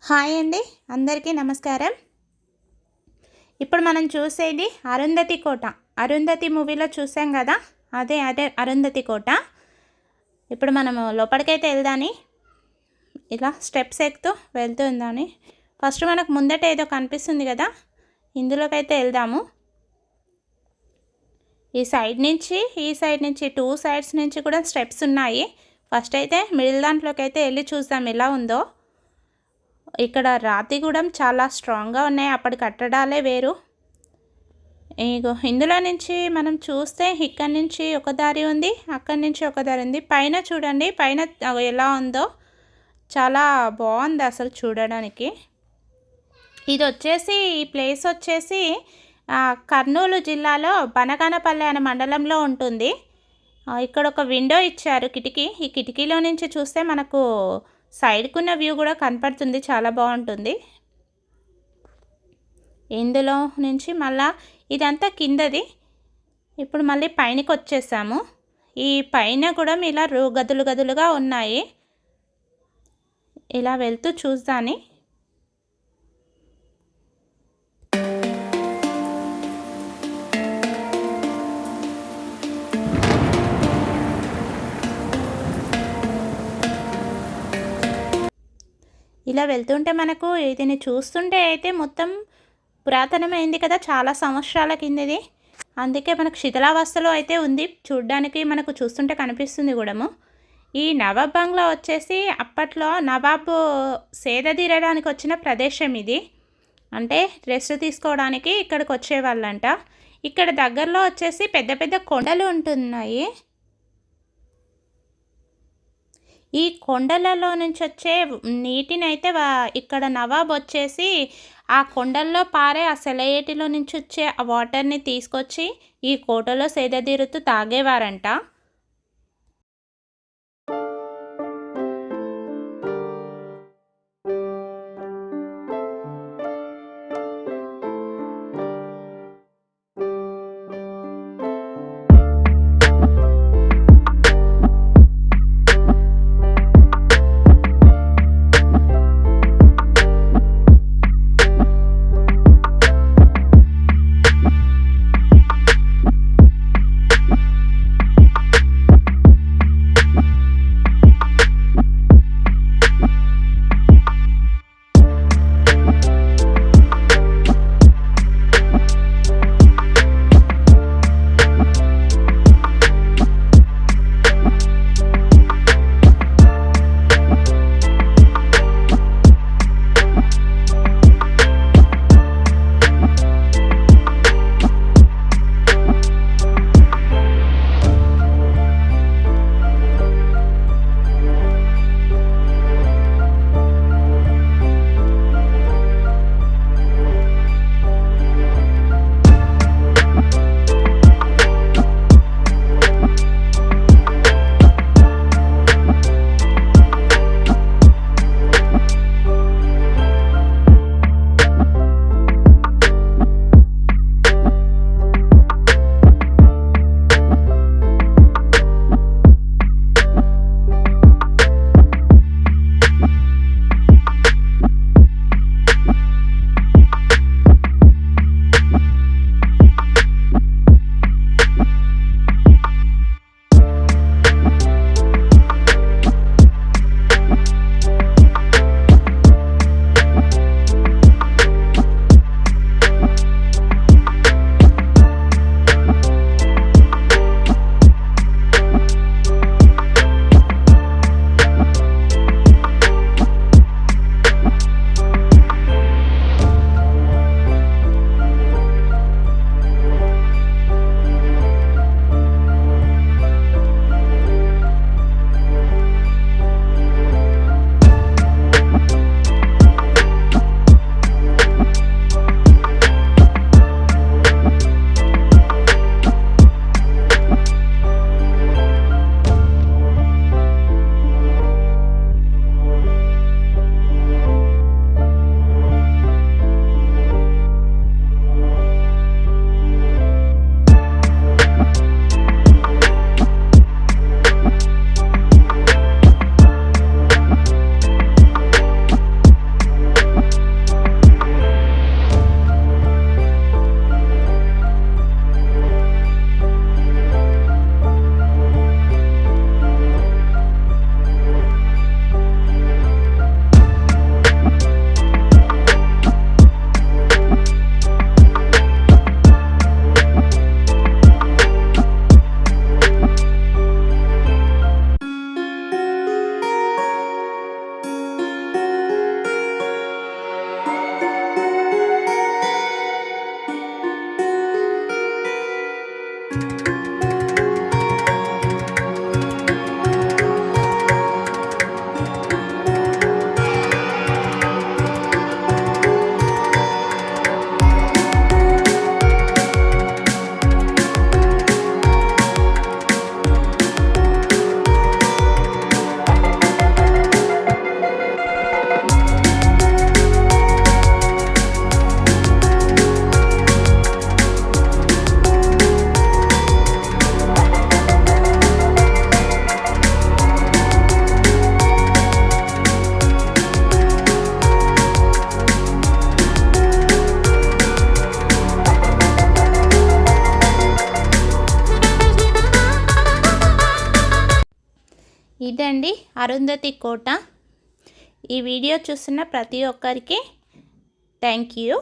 Hi అండి, అందరికీ నమస్కారం. ఇప్పుడు మనం చూసేది అరుంధతి కోట. అరుంధతి మూవీలో చూసాం కదా, అదే అరుంధతి కోట. ఇప్పుడు మనము లోపలికైతే వెళ్దాని, ఇలా స్టెప్స్ ఎక్కుతూ వెళ్తుందని. ఫస్ట్ మనకు ముందట ఏదో కనిపిస్తుంది కదా, ఇందులోకైతే వెళ్దాము. ఈ సైడ్ నుంచి 2 సైడ్స్ నుంచి కూడా స్టెప్స్ ఉన్నాయి. ఫస్ట్ అయితే మిడిల్ దాంట్లోకి అయితే వెళ్ళి చూద్దాం ఎలా ఉందో. ఇక్కడ రాతి కూడా చాలా స్ట్రాంగ్గా ఉన్నాయి, అప్పటి కట్టడాలే వేరు. ఇగో ఇందులో నుంచి మనం చూస్తే ఇక్కడ నుంచి ఒక దారి ఉంది, అక్కడి నుంచి ఒక దారి ఉంది. పైన చూడండి, పైన ఎలా ఉందో చాలా బాగుంది అసలు చూడడానికి. ఇది వచ్చేసి ఈ ప్లేస్ వచ్చేసి కర్నూలు జిల్లాలో బనగానపల్లె అనే మండలంలో ఉంటుంది. ఇక్కడ ఒక విండో ఇచ్చారు, కిటికీ. ఈ కిటికీలో నుంచి చూస్తే మనకు సైడ్కున్న వ్యూ కూడా కనపడుతుంది, చాలా బాగుంటుంది. ఇందులో నుంచి మళ్ళా ఇదంతా కిందది. ఇప్పుడు మళ్ళీ పైనకి వచ్చేసాము. ఈ పైన కూడా ఇలా గదులుగా ఉన్నాయి. ఇలా వెళ్తూ చూద్దాని. ఇలా వెళ్తుంటే మనకు దీన్ని చూస్తుంటే అయితే మొత్తం పురాతనమైంది కదా, చాలా సంవత్సరాల కిందది. అందుకే మనకు శిథిలావస్థలో అయితే ఉంది, చూడ్డానికి మనకు చూస్తుంటే కనిపిస్తుంది కూడాము. ఈ నవాబ్ బంగ్లా వచ్చేసి అప్పట్లో నవాబు సేద తీరడానికి వచ్చిన ప్రదేశం ఇది. అంటే రెస్ట్ తీసుకోవడానికి ఇక్కడికి వచ్చేవాళ్ళంట. ఇక్కడ దగ్గరలో వచ్చేసి పెద్ద పెద్ద కొండలు ఉంటున్నాయి. ఈ కొండలలో నుంచి వచ్చే నీటిని అయితే ఇక్కడ నవాబ్ వచ్చేసి ఆ కొండల్లో పారే ఆ సెలయేటిలో నుంచి వచ్చే ఆ వాటర్ని తీసుకొచ్చి ఈ కోటలో సేదతీరుతూ తాగేవారంట. ఇదండి అరుంధతి కోట. ఈ వీడియో చూస్తున్న ప్రతి ఒక్కరికి థ్యాంక్ యూ.